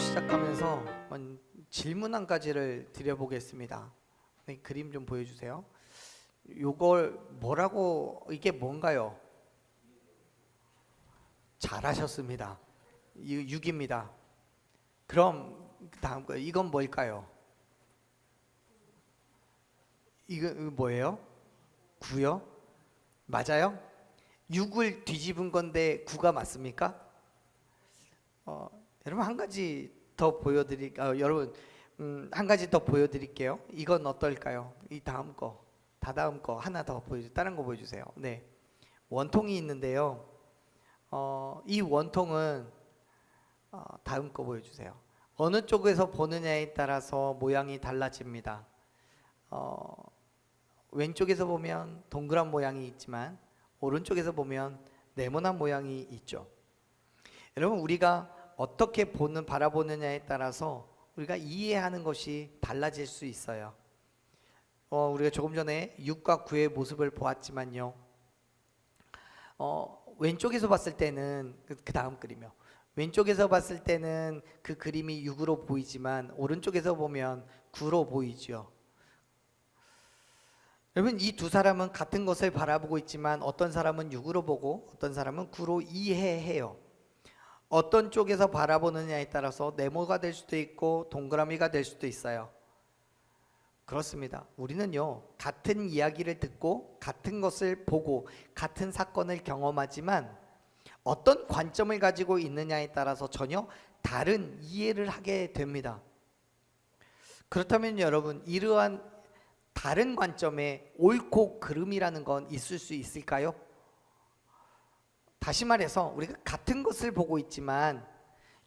시작하면서 질문 한 가지를 드려보겠습니다. 그림 좀 보여주세요. 요걸 뭐라고, 이게 뭔가요? 잘하셨습니다. 6입니다. 그럼 다음 거, 이건 뭘까요? 이거 뭐예요? 9요? 맞아요? 6을 뒤집은 건데 9가 맞습니까? 여러분 한 가지 더 여러분 한 가지 더 보여드릴게요. 이건 어떨까요? 이 다음 거, 다다음 거 하나 더 다른 거 보여주세요. 네, 원통이 있는데요. 이 원통은 다음 거 보여주세요. 어느 쪽에서 보느냐에 따라서 모양이 달라집니다. 왼쪽에서 보면 동그란 모양이 있지만 오른쪽에서 보면 네모난 모양이 있죠. 여러분, 우리가 어떻게 바라보느냐에 따라서 우리가 이해하는 것이 달라질 수 있어요. 우리가 조금 전에 6과 9의 모습을 보았지만요. 왼쪽에서 봤을 때는 그 다음 그림이요. 왼쪽에서 봤을 때는 그 그림이 6으로 보이지만 오른쪽에서 보면 9로 보이죠. 여러분, 이 두 사람은 같은 것을 바라보고 있지만 어떤 사람은 6으로 보고 어떤 사람은 9로 이해해요. 어떤 쪽에서 바라보느냐에 따라서 네모가 될 수도 있고 동그라미가 될 수도 있어요. 그렇습니다. 우리는요, 같은 이야기를 듣고 같은 것을 보고 같은 사건을 경험하지만 어떤 관점을 가지고 있느냐에 따라서 전혀 다른 이해를 하게 됩니다. 그렇다면 여러분, 이러한 다른 관점의 옳고 그름이라는 건 있을 수 있을까요? 다시 말해서 우리가 같은 것을 보고 있지만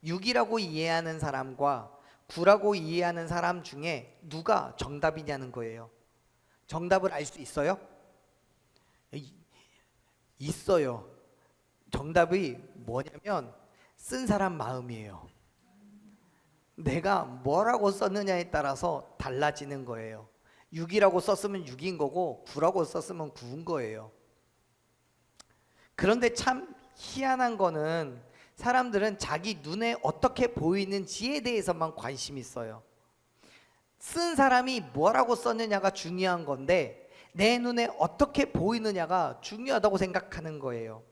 6이라고 이해하는 사람과 9라고 이해하는 사람 중에 누가 정답이냐는 거예요. 정답을 알 수 있어요? 있어요. 정답이 뭐냐면 쓴 사람 마음이에요. 내가 뭐라고 썼느냐에 따라서 달라지는 거예요. 6이라고 썼으면 6인 거고 9라고 썼으면 9인 거예요. 그런데 참 희한한 거는 사람들은 자기 눈에 어떻게 보이는지에 대해서만 관심이 있어요. 쓴 사람이 뭐라고 썼느냐가 중요한 건데 내 눈에 어떻게 보이느냐가 중요하다고 생각하는 거예요.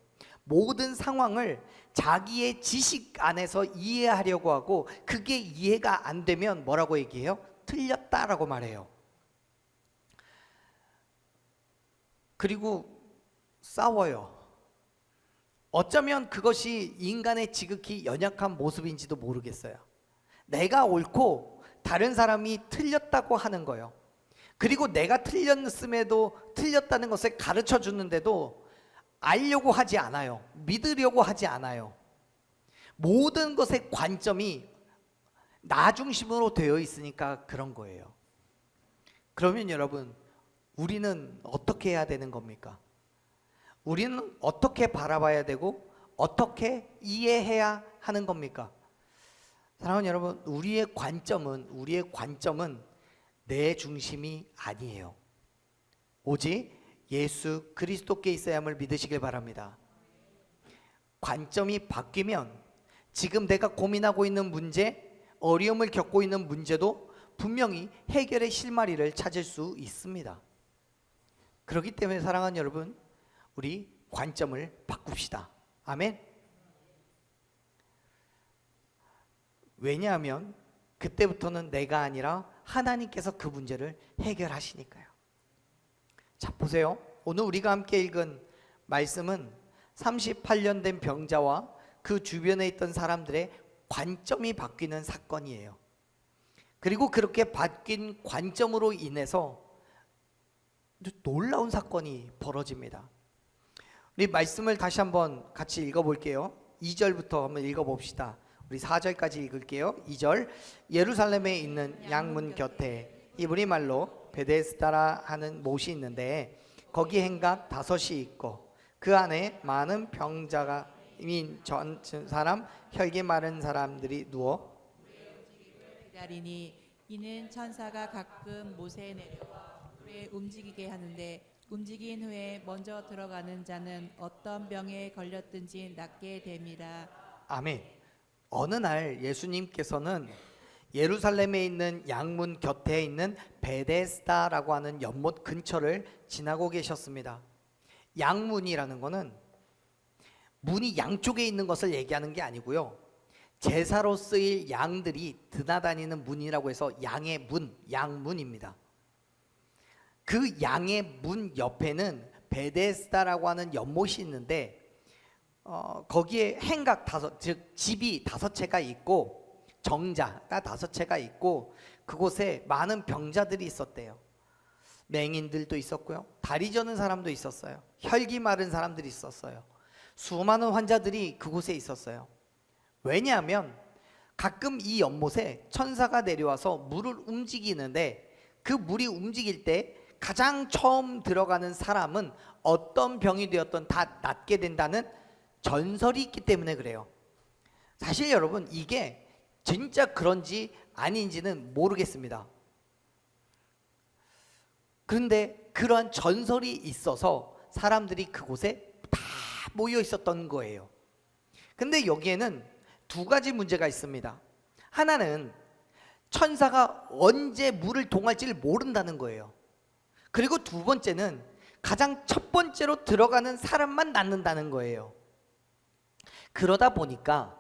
모든 상황을 자기의 지식 안에서 이해하려고 하고 그게 이해가 안 되면 뭐라고 얘기해요? 틀렸다라고 말해요. 그리고 싸워요. 어쩌면 그것이 인간의 지극히 연약한 모습인지도 모르겠어요. 내가 옳고 다른 사람이 틀렸다고 하는 거예요. 그리고 내가 틀렸음에도 틀렸다는 것을 가르쳐 주는데도 알려고 하지 않아요. 믿으려고 하지 않아요. 모든 것의 관점이 나 중심으로 되어 있으니까 그런 거예요. 그러면 여러분, 우리는 어떻게 해야 되는 겁니까? 우리는 어떻게 바라봐야 되고 어떻게 이해해야 하는 겁니까? 사랑하는 여러분, 우리의 관점은 내 중심이 아니에요. 오직 예수 그리스도께 있어야 함을 믿으시길 바랍니다. 관점이 바뀌면 지금 내가 고민하고 있는 문제, 어려움을 겪고 있는 문제도 분명히 해결의 실마리를 찾을 수 있습니다. 그렇기 때문에 사랑하는 여러분, 우리 관점을 바꿉시다. 아멘. 왜냐하면 그때부터는 내가 아니라 하나님께서 그 문제를 해결하시니까요. 자, 보세요. 오늘 우리가 함께 읽은 말씀은 38년 된 병자와 그 주변에 있던 사람들의 관점이 바뀌는 사건이에요. 그리고 그렇게 바뀐 관점으로 인해서 놀라운 사건이 벌어집니다. 우리 말씀을 다시 한번 같이 읽어볼게요. 2절부터 한번 읽어봅시다. 우리 4절까지 읽을게요. 2절. 예루살렘에 있는 양문 곁에 이브리 말로 베데스다라 하는 못이 있는데 거기 행각 5이 있고 그 안에 많은 병자가 전 사람 혈기 마른 사람들이 누워 기다리니 이는 천사가 가끔 못에 내려와 물에 움직이게 하는데 움직인 후에 먼저 들어가는 자는 어떤 병에 걸렸든지 낫게 됨이라. 아멘. 어느 날 예수님께서는 예루살렘에 있는 양문 곁에 있는 베데스다라고 하는 연못 근처를 지나고 계셨습니다. 양문이라는 것은 문이 양쪽에 있는 것을 얘기하는 게 아니고요, 제사로 쓰일 양들이 드나다니는 문이라고 해서 양의 문, 양문입니다. 그 양의 문 옆에는 베데스다라고 하는 연못이 있는데 거기에 행각 다섯, 즉 집이 5채가 있고 정자가 5채가 있고 그곳에 많은 병자들이 있었대요. 맹인들도 있었고요, 다리 저는 사람도 있었어요. 혈기 마른 사람들이 있었어요. 수많은 환자들이 그곳에 있었어요. 왜냐하면 가끔 이 연못에 천사가 내려와서 물을 움직이는데 그 물이 움직일 때 가장 처음 들어가는 사람은 어떤 병이 되었든 다 낫게 된다는 전설이 있기 때문에 그래요. 사실 여러분, 이게 진짜 그런지 아닌지는 모르겠습니다. 그런데 그러한 전설이 있어서 사람들이 그곳에 다 모여 있었던 거예요. 근데 여기에는 2가지 문제가 있습니다. 하나는 천사가 언제 물을 동할지를 모른다는 거예요. 그리고 2번째는 가장 첫 번째로 들어가는 사람만 낫는다는 거예요. 그러다 보니까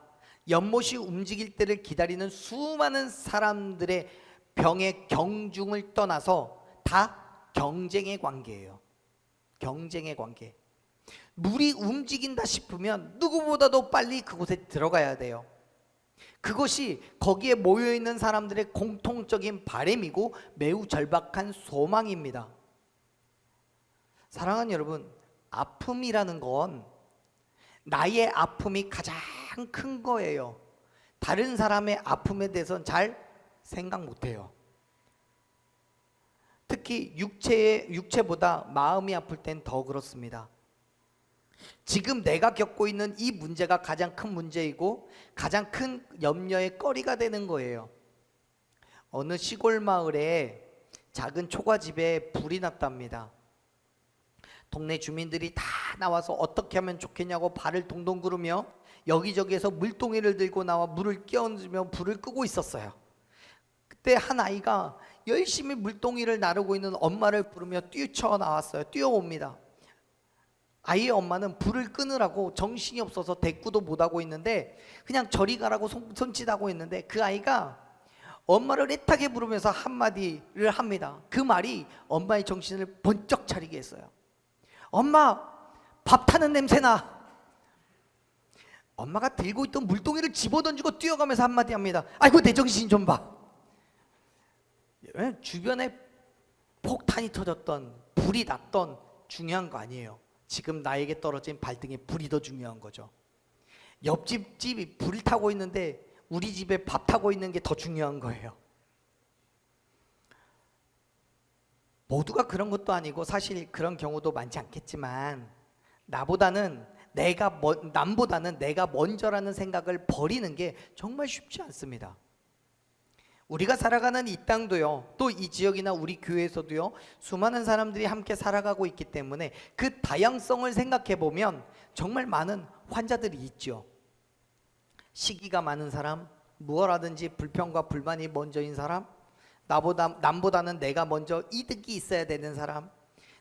연못이 움직일 때를 기다리는 수많은 사람들의 병의 경중을 떠나서 다 경쟁의 관계예요. 경쟁의 관계. 물이 움직인다 싶으면 누구보다도 빨리 그곳에 들어가야 돼요. 그것이 거기에 모여있는 사람들의 공통적인 바람이고 매우 절박한 소망입니다. 사랑하는 여러분, 아픔이라는 건 나의 아픔이 가장 큰 거예요. 다른 사람의 아픔에 대해서는 잘 생각 못해요. 특히 육체보다 마음이 아플 땐 더 그렇습니다. 지금 내가 겪고 있는 이 문제가 가장 큰 문제이고 가장 큰 염려의 거리가 되는 거예요. 어느 시골 마을에 작은 초가집에 불이 났답니다. 동네 주민들이 다 나와서 어떻게 하면 좋겠냐고 발을 동동 구르며 여기저기에서 물동이를 들고 나와 물을 끼얹으며 불을 끄고 있었어요. 그때 한 아이가 열심히 물동이를 나르고 있는 엄마를 부르며 뛰쳐나왔어요. 뛰어옵니다. 아이의 엄마는 불을 끄느라고 정신이 없어서 대꾸도 못하고 있는데 그냥 저리 가라고 손짓하고 있는데 그 아이가 엄마를 애타게 부르면서 한마디를 합니다. 그 말이 엄마의 정신을 번쩍 차리게 했어요. 엄마, 밥 타는 냄새나. 엄마가 들고 있던 물동이를 집어던지고 뛰어가면서 한마디 합니다. 아이고 내 정신 좀 봐. 주변에 폭탄이 터졌던, 불이 났던 중요한 거 아니에요. 지금 나에게 떨어진 발등에 불이 더 중요한 거죠. 옆집 집이 불을 타고 있는데 우리 집에 밥 타고 있는 게 더 중요한 거예요. 모두가 그런 것도 아니고 사실 그런 경우도 많지 않겠지만 남보다는 내가 먼저라는 생각을 버리는 게 정말 쉽지 않습니다. 우리가 살아가는 이 땅도요, 또 이 지역이나 우리 교회에서도요, 수많은 사람들이 함께 살아가고 있기 때문에 그 다양성을 생각해 보면 정말 많은 환자들이 있죠. 시기가 많은 사람, 무엇하든지 불평과 불만이 먼저인 사람, 남보다는 내가 먼저 이득이 있어야 되는 사람,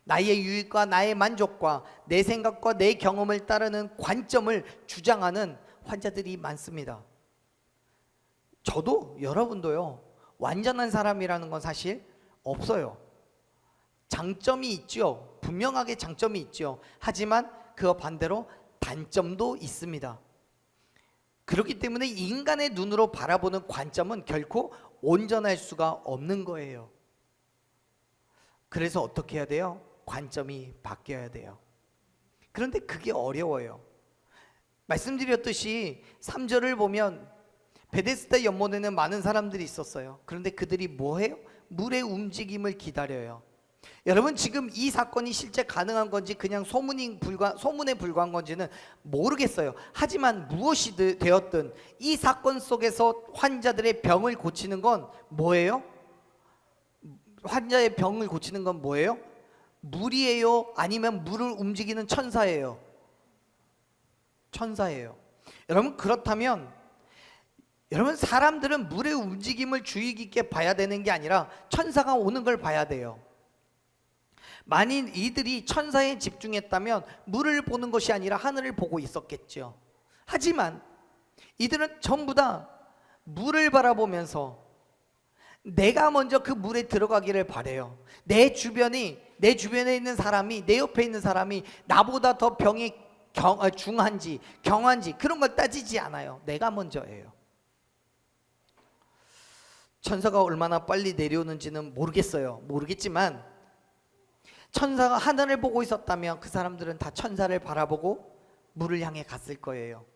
나의 유익과 나의 만족과 내 생각과 내 경험을 따르는 관점을 주장하는 환자들이 많습니다. 저도 여러분도요, 완전한 사람이라는 건 사실 없어요. 장점이 있죠. 분명하게 장점이 있죠. 하지만 그 반대로 단점도 있습니다. 그렇기 때문에 인간의 눈으로 바라보는 관점은 결코 온전할 수가 없는 거예요. 그래서 어떻게 해야 돼요? 관점이 바뀌어야 돼요. 그런데 그게 어려워요. 말씀드렸듯이 3절을 보면 베데스다 연못에는 많은 사람들이 있었어요. 그런데 그들이 뭐해요? 물의 움직임을 기다려요. 여러분, 지금 이 사건이 실제 가능한 건지 그냥 소문에 불과한 건지는 모르겠어요. 하지만 무엇이 되었든 이 사건 속에서 환자들의 병을 고치는 건 뭐예요? 환자의 병을 고치는 건 뭐예요? 물이에요? 아니면 물을 움직이는 천사예요? 천사예요. 여러분, 그렇다면 여러분, 사람들은 물의 움직임을 주의 깊게 봐야 되는 게 아니라 천사가 오는 걸 봐야 돼요. 만일 이들이 천사에 집중했다면 물을 보는 것이 아니라 하늘을 보고 있었겠죠. 하지만 이들은 전부 다 물을 바라보면서 내가 먼저 그 물에 들어가기를 바래요. 내 주변에 있는 사람이, 내 옆에 있는 사람이 나보다 더 병이 중한지 경한지 그런 걸 따지지 않아요. 내가 먼저예요. 천사가 얼마나 빨리 내려오는지는 모르겠지만 천사가 하늘을 보고 있었다면 그 사람들은 다 천사를 바라보고 물을 향해 갔을 거예요.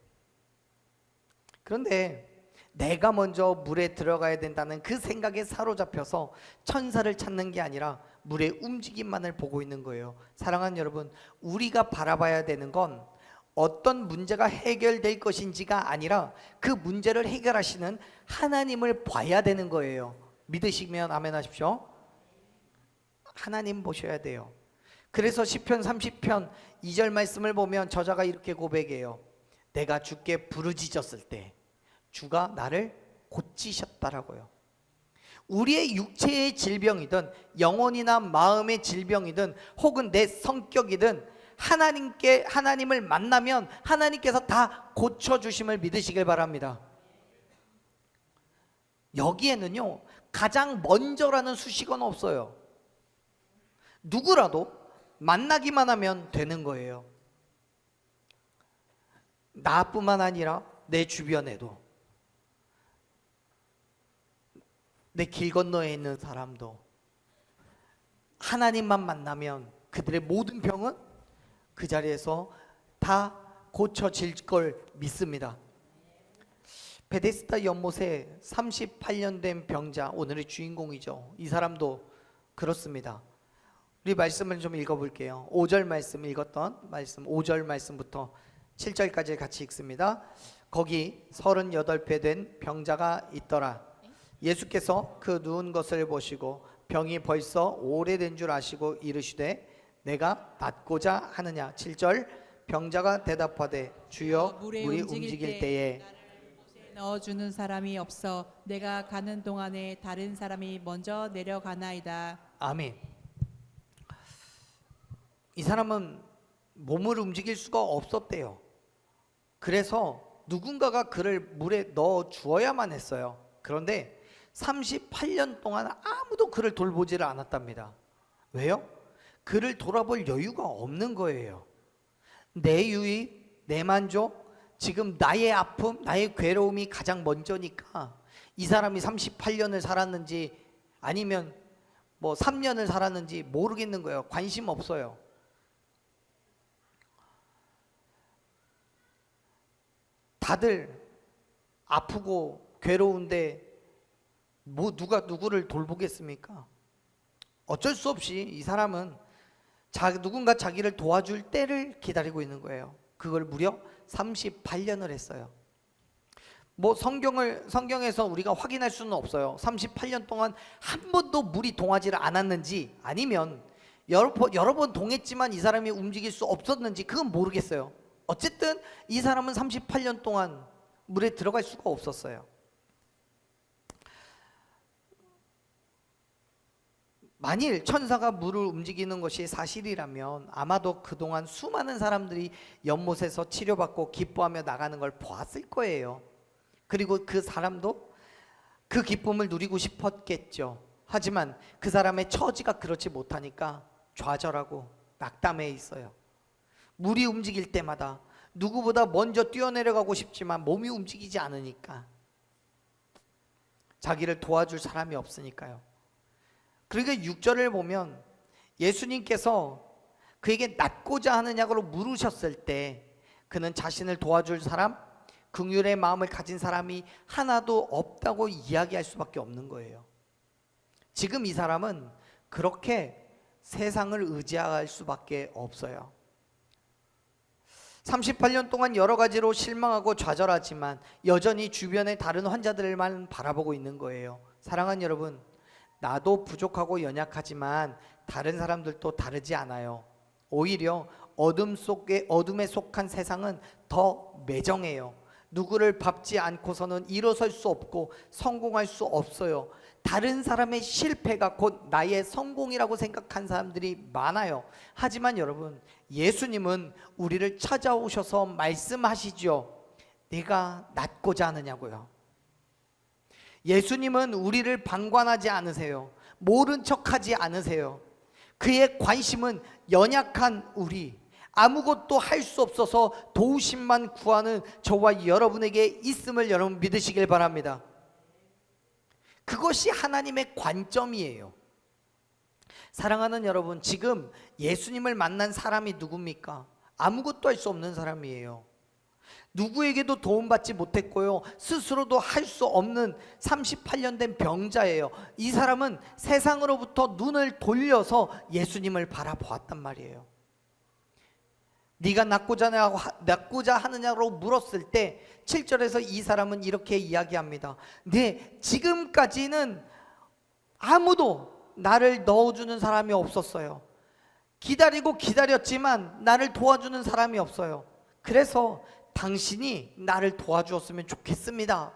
그런데 내가 먼저 물에 들어가야 된다는 그 생각에 사로잡혀서 천사를 찾는 게 아니라 물의 움직임만을 보고 있는 거예요. 사랑하는 여러분, 우리가 바라봐야 되는 건 어떤 문제가 해결될 것인지가 아니라 그 문제를 해결하시는 하나님을 봐야 되는 거예요. 믿으시면 아멘 하십시오. 하나님 보셔야 돼요. 그래서 시편 30편 2절 말씀을 보면 저자가 이렇게 고백해요. 내가 주께 부르짖었을 때 주가 나를 고치셨다라고요. 우리의 육체의 질병이든 영혼이나 마음의 질병이든 혹은 내 성격이든 하나님을 만나면 하나님께서 다 고쳐주심을 믿으시길 바랍니다. 여기에는요, 가장 먼저라는 수식어는 없어요. 누구라도 만나기만 하면 되는 거예요. 나뿐만 아니라 내 주변에도, 내 길 건너에 있는 사람도 하나님만 만나면 그들의 모든 병은 그 자리에서 다 고쳐질 걸 믿습니다. 베데스다 연못에 38년 된 병자, 오늘의 주인공이죠. 이 사람도 그렇습니다. 우리 말씀을 좀 읽어볼게요. 5절 말씀 읽었던 말씀, 5절 말씀부터 7절까지 같이 읽습니다. 거기 38배 된 병자가 있더라. 예수께서 그 누운 것을 보시고 병이 벌써 오래된 줄 아시고 이르시되 내가 낫고자 하느냐. 7절, 병자가 대답하되 주여 물이 움직일 때에 넣어주는 사람이 없어 내가 가는 동안에 다른 사람이 먼저 내려가나이다. 아멘. 이 사람은 몸을 움직일 수가 없었대요. 그래서 누군가가 그를 물에 넣어 주어야만 했어요. 그런데 38년 동안 아무도 그를 돌보지를 않았답니다. 왜요? 그를 돌아볼 여유가 없는 거예요. 내 유익, 내 만족, 지금 나의 아픔, 나의 괴로움이 가장 먼저니까 이 사람이 38년을 살았는지 아니면 뭐 3년을 살았는지 모르겠는 거예요. 관심 없어요. 다들 아프고 괴로운데 뭐 누가 누구를 돌보겠습니까? 어쩔 수 없이 이 사람은 누군가 자기를 도와줄 때를 기다리고 있는 거예요. 그걸 무려 38년을 했어요. 뭐 성경에서 우리가 확인할 수는 없어요. 38년 동안 한 번도 물이 동하지를 않았는지 아니면 여러 번 동했지만 이 사람이 움직일 수 없었는지 그건 모르겠어요. 어쨌든 이 사람은 38년 동안 물에 들어갈 수가 없었어요. 만일 천사가 물을 움직이는 것이 사실이라면 아마도 그동안 수많은 사람들이 연못에서 치료받고 기뻐하며 나가는 걸 보았을 거예요. 그리고 그 사람도 그 기쁨을 누리고 싶었겠죠. 하지만 그 사람의 처지가 그렇지 못하니까 좌절하고 낙담해 있어요. 물이 움직일 때마다 누구보다 먼저 뛰어내려가고 싶지만 몸이 움직이지 않으니까, 자기를 도와줄 사람이 없으니까요. 그러니까 6절을 보면 예수님께서 그에게 낫고자 하느냐고 물으셨을 때 그는 자신을 도와줄 사람, 긍휼의 마음을 가진 사람이 하나도 없다고 이야기할 수밖에 없는 거예요. 지금 이 사람은 그렇게 세상을 의지할 수밖에 없어요. 38년 동안 여러 가지로 실망하고 좌절하지만 여전히 주변의 다른 환자들만 바라보고 있는 거예요. 사랑하는 여러분, 나도 부족하고 연약하지만 다른 사람들도 다르지 않아요. 오히려 어둠에 속한 세상은 더 매정해요. 누구를 밟지 않고서는 일어설 수 없고 성공할 수 없어요. 다른 사람의 실패가 곧 나의 성공이라고 생각한 사람들이 많아요. 하지만 여러분, 예수님은 우리를 찾아오셔서 말씀하시죠. 내가 낫고자 하느냐고요. 예수님은 우리를 방관하지 않으세요. 모른 척하지 않으세요. 그의 관심은 연약한 우리, 아무것도 할 수 없어서 도우심만 구하는 저와 여러분에게 있음을 여러분 믿으시길 바랍니다. 그것이 하나님의 관점이에요. 사랑하는 여러분, 지금 예수님을 만난 사람이 누굽니까? 아무것도 할 수 없는 사람이에요. 누구에게도 도움받지 못했고요, 스스로도 할 수 없는 38년 된 병자예요. 이 사람은 세상으로부터 눈을 돌려서 예수님을 바라보았단 말이에요. 네가 낫고자 하느냐고 물었을 때 7절에서 이 사람은 이렇게 이야기합니다. 네, 지금까지는 아무도 나를 넣어주는 사람이 없었어요. 기다리고 기다렸지만 나를 도와주는 사람이 없어요. 그래서 당신이 나를 도와주었으면 좋겠습니다.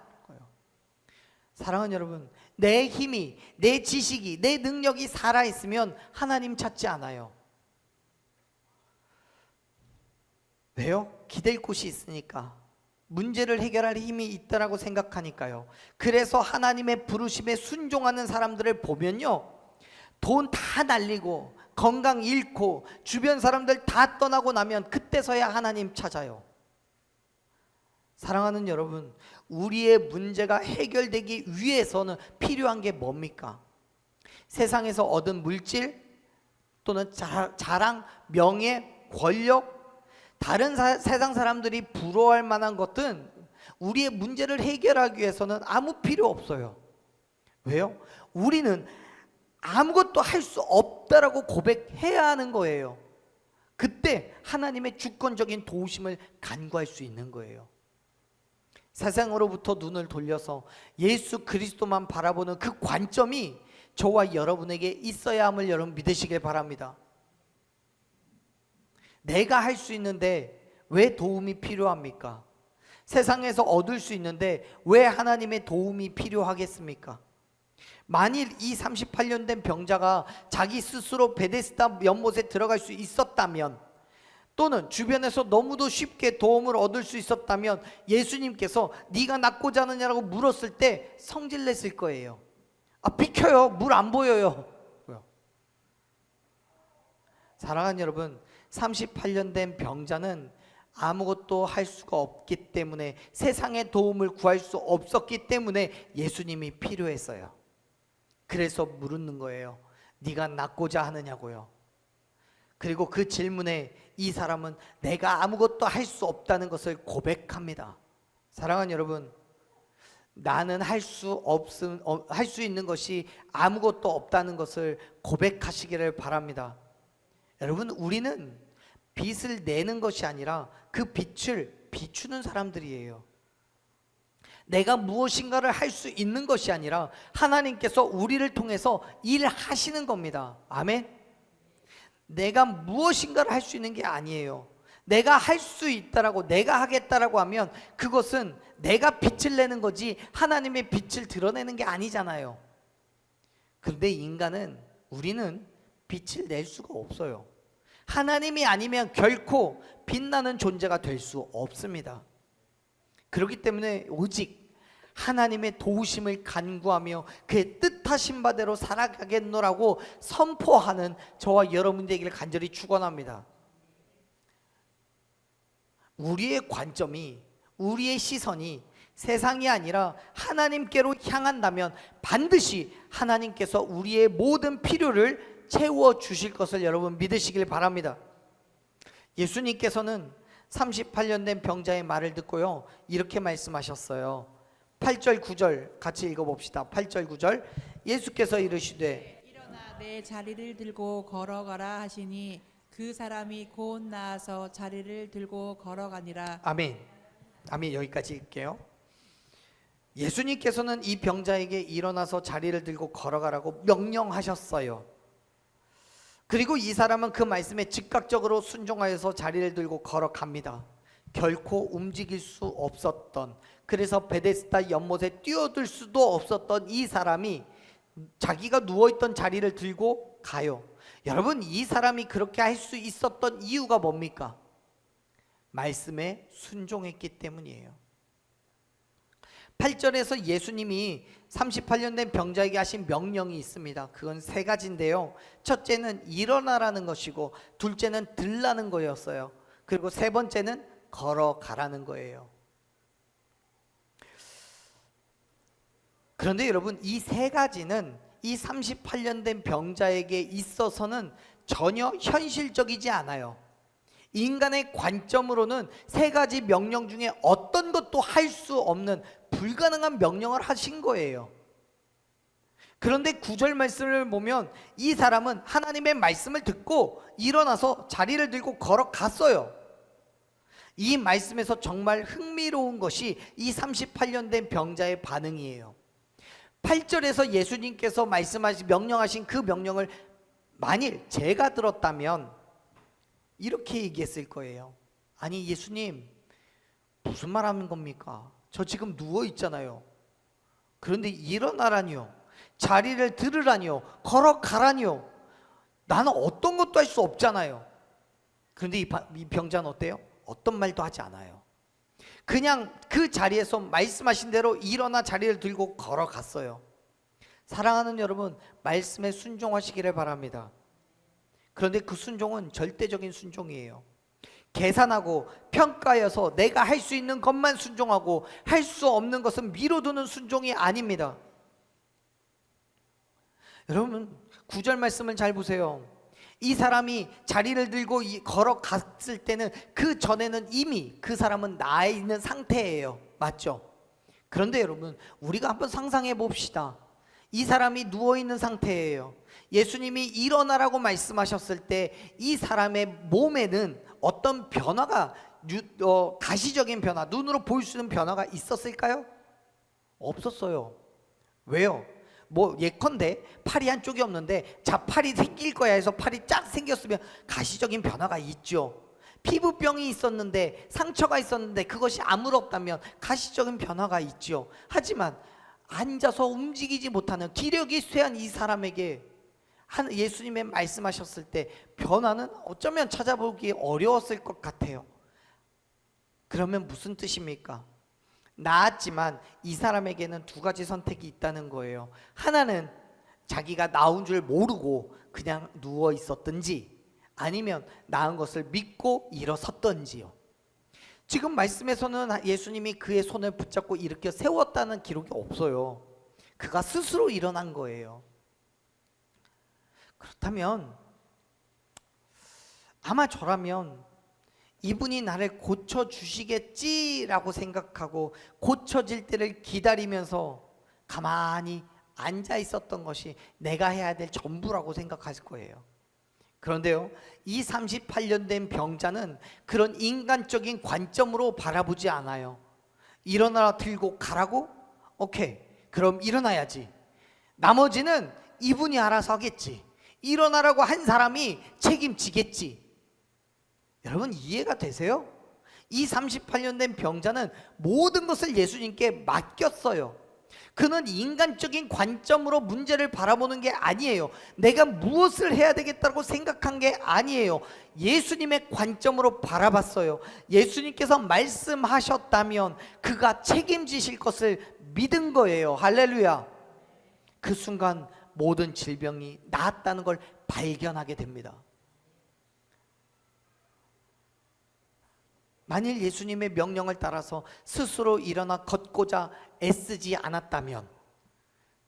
사랑하는 여러분, 내 힘이, 내 지식이, 내 능력이 살아있으면 하나님 찾지 않아요. 왜요? 기댈 곳이 있으니까, 문제를 해결할 힘이 있다라고 생각하니까요. 그래서 하나님의 부르심에 순종하는 사람들을 보면요, 돈 다 날리고 건강 잃고 주변 사람들 다 떠나고 나면 그때서야 하나님 찾아요. 사랑하는 여러분, 우리의 문제가 해결되기 위해서는 필요한 게 뭡니까? 세상에서 얻은 물질 또는 자랑, 명예, 권력, 다른 세상 사람들이 부러워할 만한 것은 우리의 문제를 해결하기 위해서는 아무 필요 없어요. 왜요? 우리는 아무것도 할 수 없다라고 고백해야 하는 거예요. 그때 하나님의 주권적인 도우심을 간구할 수 있는 거예요. 세상으로부터 눈을 돌려서 예수 그리스도만 바라보는 그 관점이 저와 여러분에게 있어야 함을 여러분 믿으시길 바랍니다. 내가 할 수 있는데 왜 도움이 필요합니까? 세상에서 얻을 수 있는데 왜 하나님의 도움이 필요하겠습니까? 만일 이 38년 된 병자가 자기 스스로 베데스다 연못에 들어갈 수 있었다면, 또는 주변에서 너무도 쉽게 도움을 얻을 수 있었다면 예수님께서 네가 낫고자 하느냐라고 물었을 때 성질냈을 거예요. 아, 비켜요, 물 안 보여요. 사랑하는 여러분, 38년 된 병자는 아무것도 할 수가 없기 때문에, 세상의 도움을 구할 수 없었기 때문에 예수님이 필요했어요. 그래서 물는 거예요. 네가 낫고자 하느냐고요. 그리고 그 질문에 이 사람은 내가 아무것도 할 수 없다는 것을 고백합니다. 사랑하는 여러분, 나는 할 수 있는 것이 아무것도 없다는 것을 고백하시기를 바랍니다. 여러분, 우리는 빛을 내는 것이 아니라 그 빛을 비추는 사람들이에요. 내가 무엇인가를 할 수 있는 것이 아니라 하나님께서 우리를 통해서 일하시는 겁니다. 아멘. 내가 무엇인가를 할 수 있는 게 아니에요. 내가 할 수 있다라고, 내가 하겠다라고 하면 그것은 내가 빛을 내는 거지 하나님의 빛을 드러내는 게 아니잖아요. 그런데 우리는 빛을 낼 수가 없어요. 하나님이 아니면 결코 빛나는 존재가 될 수 없습니다. 그렇기 때문에 오직 하나님의 도우심을 간구하며 그의 뜻하신 바대로 살아가겠노라고 선포하는 저와 여러분 되기를 간절히 축원합니다. 우리의 관점이, 우리의 시선이 세상이 아니라 하나님께로 향한다면 반드시 하나님께서 우리의 모든 필요를 채워 주실 것을 여러분 믿으시길 바랍니다. 예수님께서는 38년 된 병자의 말을 듣고요, 이렇게 말씀하셨어요. 8절 9절 같이 읽어봅시다. 8절 9절. 예수께서 이르시되 일어나 내 자리를 들고 걸어가라 하시니 그 사람이 곧 나아서 자리를 들고 걸어가니라. 아멘. 아멘. 여기까지 읽게요. 예수님께서는 이 병자에게 일어나서 자리를 들고 걸어가라고 명령하셨어요. 그리고 이 사람은 그 말씀에 즉각적으로 순종하여서 자리를 들고 걸어갑니다. 결코 움직일 수 없었던, 그래서 베데스다 연못에 뛰어들 수도 없었던 이 사람이 자기가 누워있던 자리를 들고 가요. 여러분, 이 사람이 그렇게 할 수 있었던 이유가 뭡니까? 말씀에 순종했기 때문이에요. 8절에서 예수님이 38년 된 병자에게 하신 명령이 있습니다. 그건 세 가지인데요. 첫째는 일어나라는 것이고, 둘째는 들라는 거였어요. 그리고 세 번째는 걸어가라는 거예요. 그런데 여러분, 이 세 가지는 이 38년 된 병자에게 있어서는 전혀 현실적이지 않아요. 인간의 관점으로는 세 가지 명령 중에 어떤 것도 할 수 없는 불가능한 명령을 하신 거예요. 그런데 9절 말씀을 보면 이 사람은 하나님의 말씀을 듣고 일어나서 자리를 들고 걸어갔어요. 이 말씀에서 정말 흥미로운 것이 이 38년 된 병자의 반응이에요. 8절에서 예수님께서 명령하신 그 명령을 만일 제가 들었다면 이렇게 얘기했을 거예요. 아니, 예수님, 무슨 말 하는 겁니까? 저 지금 누워 있잖아요. 그런데 일어나라니요, 자리를 들으라니요, 걸어가라니요. 나는 어떤 것도 할 수 없잖아요. 그런데 이 병자는 어때요? 어떤 말도 하지 않아요. 그냥 그 자리에서 말씀하신 대로 일어나 자리를 들고 걸어갔어요. 사랑하는 여러분, 말씀에 순종하시기를 바랍니다. 그런데 그 순종은 절대적인 순종이에요. 계산하고 평가해서 내가 할 수 있는 것만 순종하고 할 수 없는 것은 미뤄두는 순종이 아닙니다. 여러분, 9절 말씀을 잘 보세요. 이 사람이 자리를 들고 걸어갔을 때는 그 전에는 이미 그 사람은 나아 있는 상태예요. 맞죠? 그런데 여러분, 우리가 한번 상상해 봅시다. 이 사람이 누워있는 상태예요. 예수님이 일어나라고 말씀하셨을 때 이 사람의 몸에는 어떤 변화가, 가시적인 변화, 눈으로 보일 수 있는 변화가 있었을까요? 없었어요. 왜요? 예컨대 팔이 한쪽이 없는데 자, 팔이 생길 거야 해서 팔이 쫙 생겼으면 가시적인 변화가 있죠. 피부병이 있었는데, 상처가 있었는데 그것이 아무렇다면 가시적인 변화가 있죠. 하지만 앉아서 움직이지 못하는 기력이 쇠한 이 사람에게 예수님의 말씀하셨을 때 변화는 어쩌면 찾아보기 어려웠을 것 같아요. 그러면 무슨 뜻입니까? 나았지만 이 사람에게는 두 가지 선택이 있다는 거예요. 하나는 자기가 나온 줄 모르고 그냥 누워 있었든지, 아니면 나은 것을 믿고 일어섰던지요. 지금 말씀에서는 예수님이 그의 손을 붙잡고 일으켜 세웠다는 기록이 없어요. 그가 스스로 일어난 거예요. 그렇다면 아마 저라면 이분이 나를 고쳐주시겠지라고 생각하고 고쳐질 때를 기다리면서 가만히 앉아 있었던 것이 내가 해야 될 전부라고 생각하실 거예요. 그런데요, 이 38년 된 병자는 그런 인간적인 관점으로 바라보지 않아요. 일어나 들고 가라고? 오케이, 그럼 일어나야지. 나머지는 이분이 알아서 하겠지. 일어나라고 한 사람이 책임지겠지. 여러분, 이해가 되세요? 이 38년 된 병자는 모든 것을 예수님께 맡겼어요. 그는 인간적인 관점으로 문제를 바라보는 게 아니에요. 내가 무엇을 해야 되겠다고 생각한 게 아니에요. 예수님의 관점으로 바라봤어요. 예수님께서 말씀하셨다면 그가 책임지실 것을 믿은 거예요. 할렐루야. 그 순간 모든 질병이 나았다는 걸 발견하게 됩니다. 만일 예수님의 명령을 따라서 스스로 일어나 걷고자 애쓰지 않았다면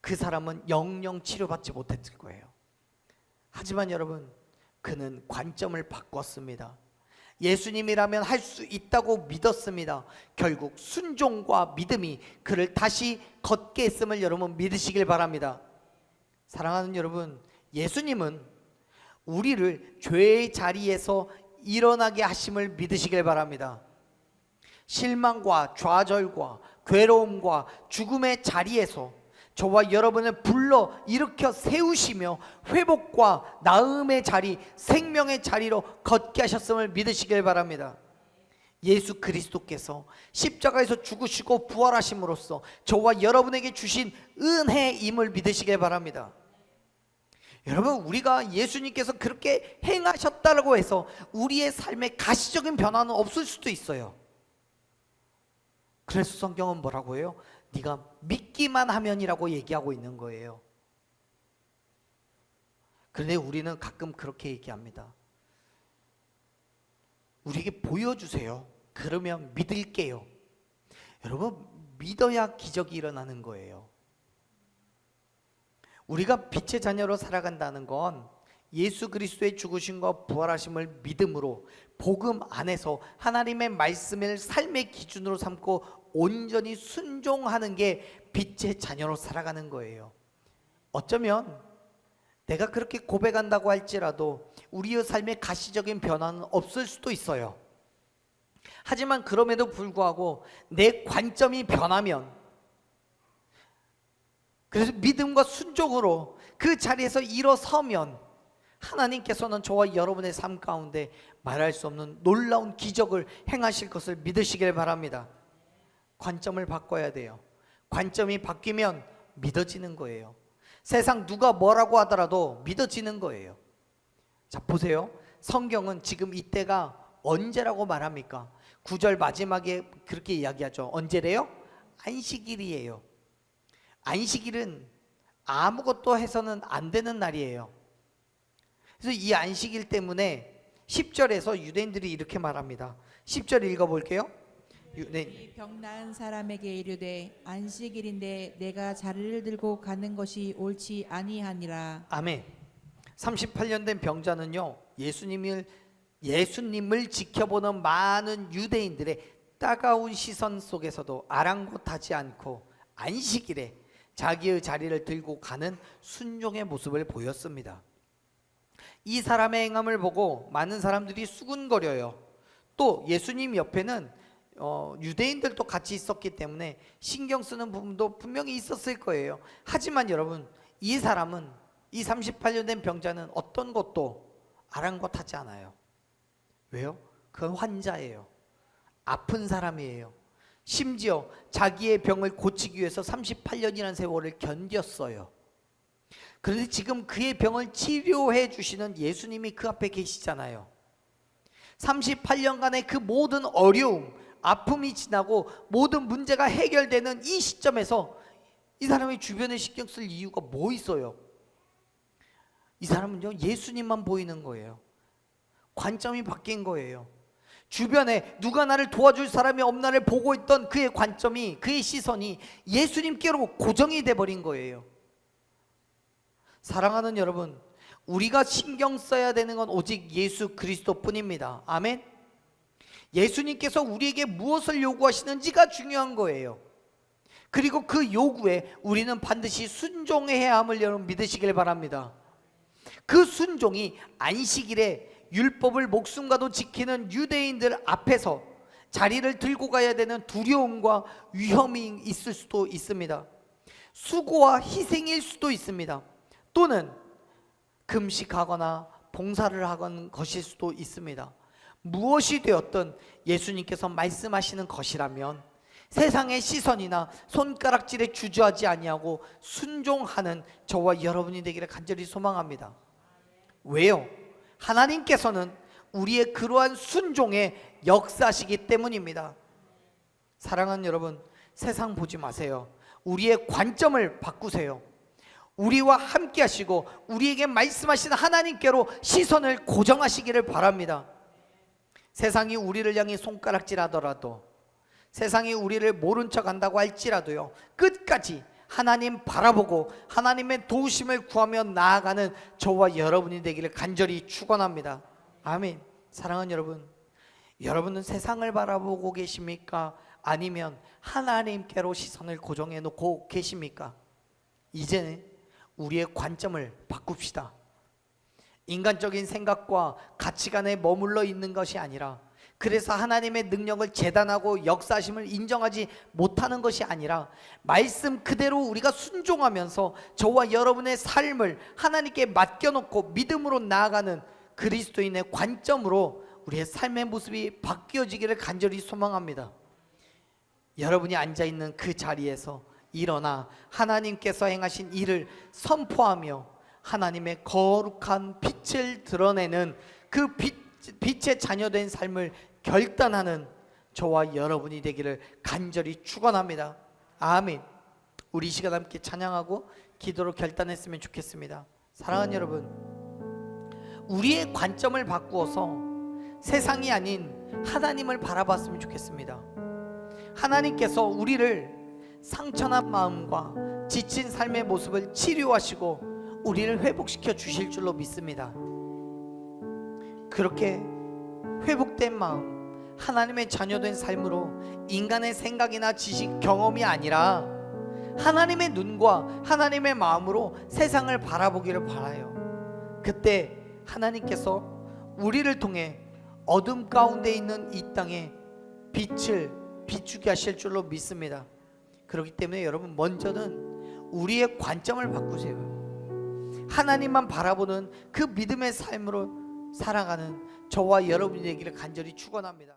그 사람은 영영 치료받지 못했을 거예요. 하지만 여러분, 그는 관점을 바꿨습니다. 예수님이라면 할 수 있다고 믿었습니다. 결국 순종과 믿음이 그를 다시 걷게 했음을 여러분 믿으시길 바랍니다. 사랑하는 여러분, 예수님은 우리를 죄의 자리에서 일어나게 하심을 믿으시길 바랍니다. 실망과 좌절과 괴로움과 죽음의 자리에서 저와 여러분을 불러 일으켜 세우시며 회복과 나음의 자리, 생명의 자리로 걷게 하셨음을 믿으시길 바랍니다. 예수 그리스도께서 십자가에서 죽으시고 부활하심으로써 저와 여러분에게 주신 은혜임을 믿으시길 바랍니다. 여러분, 우리가 예수님께서 그렇게 행하셨다고 해서 우리의 삶에 가시적인 변화는 없을 수도 있어요. 그래서 성경은 뭐라고 해요? 네가 믿기만 하면이라고 얘기하고 있는 거예요. 그런데 우리는 가끔 그렇게 얘기합니다. 우리에게 보여주세요. 그러면 믿을게요. 여러분, 믿어야 기적이 일어나는 거예요. 우리가 빛의 자녀로 살아간다는 건 예수 그리스도의 죽으심과 부활하심을 믿음으로 복음 안에서 하나님의 말씀을 삶의 기준으로 삼고 온전히 순종하는 게 빛의 자녀로 살아가는 거예요. 어쩌면 내가 그렇게 고백한다고 할지라도 우리의 삶에 가시적인 변화는 없을 수도 있어요. 하지만 그럼에도 불구하고 내 관점이 변하면, 그래서 믿음과 순종으로 그 자리에서 일어서면 하나님께서는 저와 여러분의 삶 가운데 말할 수 없는 놀라운 기적을 행하실 것을 믿으시길 바랍니다. 관점을 바꿔야 돼요. 관점이 바뀌면 믿어지는 거예요. 세상 누가 뭐라고 하더라도 믿어지는 거예요. 자, 보세요. 성경은 지금 이때가 언제라고 말합니까? 9절 마지막에 그렇게 이야기하죠. 언제래요? 안식일이에요. 안식일은 아무것도 해서는 안 되는 날이에요. 그래서 이 안식일 때문에 10절에서 유대인들이 이렇게 말합니다. 10절 읽어볼게요. 병 나은 사람에게 이르되 안식일인데 내가 자리를 들고 가는 것이 옳지 아니하니라. 아멘. 38년 된 병자는요, 예수님을 지켜보는 많은 유대인들의 따가운 시선 속에서도 아랑곳하지 않고 안식일에 자기의 자리를 들고 가는 순종의 모습을 보였습니다. 이 사람의 행함을 보고 많은 사람들이 수군거려요. 또 예수님 옆에는 유대인들도 같이 있었기 때문에 신경 쓰는 부분도 분명히 있었을 거예요. 하지만 여러분, 이 사람은, 이 38년 된 병자는 어떤 것도 아랑곳하지 않아요. 왜요? 그건 환자예요. 아픈 사람이에요. 심지어 자기의 병을 고치기 위해서 38년이라는 세월을 견뎠어요. 그런데 지금 그의 병을 치료해 주시는 예수님이 그 앞에 계시잖아요. 38년간의 그 모든 어려움, 아픔이 지나고 모든 문제가 해결되는 이 시점에서 이 사람이 주변에 신경 쓸 이유가 뭐 있어요? 이 사람은요, 예수님만 보이는 거예요. 관점이 바뀐 거예요. 주변에 누가 나를 도와줄 사람이 없나를 보고 있던 그의 관점이, 그의 시선이 예수님께로 고정이 돼버린 거예요. 사랑하는 여러분, 우리가 신경 써야 되는 건 오직 예수 그리스도뿐입니다. 아멘. 예수님께서 우리에게 무엇을 요구하시는지가 중요한 거예요. 그리고 그 요구에 우리는 반드시 순종해야 함을 여러분 믿으시길 바랍니다. 그 순종이 안식일에 율법을 목숨과도 지키는 유대인들 앞에서 자리를 들고 가야 되는 두려움과 위험이 있을 수도 있습니다. 수고와 희생일 수도 있습니다. 또는 금식하거나 봉사를 하건 것일 수도 있습니다. 무엇이 되었든 예수님께서 말씀하시는 것이라면 세상의 시선이나 손가락질에 주저하지 아니하고 순종하는 저와 여러분이 되기를 간절히 소망합니다. 왜요? 하나님께서는 우리의 그러한 순종에 역사하시기 때문입니다. 사랑하는 여러분, 세상 보지 마세요. 우리의 관점을 바꾸세요. 우리와 함께 하시고 우리에게 말씀하신 하나님께로 시선을 고정하시기를 바랍니다. 세상이 우리를 향해 손가락질하더라도, 세상이 우리를 모른 척 한다고 할지라도요, 끝까지 하나님 바라보고 하나님의 도우심을 구하며 나아가는 저와 여러분이 되기를 간절히 축원합니다. 아멘. 사랑하는 여러분, 여러분은 세상을 바라보고 계십니까? 아니면 하나님께로 시선을 고정해 놓고 계십니까? 이제는 우리의 관점을 바꿉시다. 인간적인 생각과 가치관에 머물러 있는 것이 아니라, 그래서 하나님의 능력을 재단하고 역사하심을 인정하지 못하는 것이 아니라 말씀 그대로 우리가 순종하면서 저와 여러분의 삶을 하나님께 맡겨놓고 믿음으로 나아가는 그리스도인의 관점으로 우리의 삶의 모습이 바뀌어지기를 간절히 소망합니다. 여러분이 앉아있는 그 자리에서 일어나 하나님께서 행하신 일을 선포하며 하나님의 거룩한 빛을 드러내는 그 빛의 자녀된 삶을 결단하는 저와 여러분이 되기를 간절히 축원합니다. 아멘. 우리 이 시간 함께 찬양하고 기도로 결단했으면 좋겠습니다. 사랑하는 여러분, 우리의 관점을 바꾸어서 세상이 아닌 하나님을 바라봤으면 좋겠습니다. 하나님께서 우리를 상처난 마음과 지친 삶의 모습을 치료하시고 우리를 회복시켜 주실 줄로 믿습니다. 그렇게 회복된 마음, 하나님의 자녀된 삶으로 인간의 생각이나 지식, 경험이 아니라 하나님의 눈과 하나님의 마음으로 세상을 바라보기를 바라요. 그때 하나님께서 우리를 통해 어둠 가운데 있는 이 땅에 빛을 비추게 하실 줄로 믿습니다. 그렇기 때문에 여러분, 먼저는 우리의 관점을 바꾸세요. 하나님만 바라보는 그 믿음의 삶으로 살아가는 저와 여러분이 되기를 간절히 축원합니다.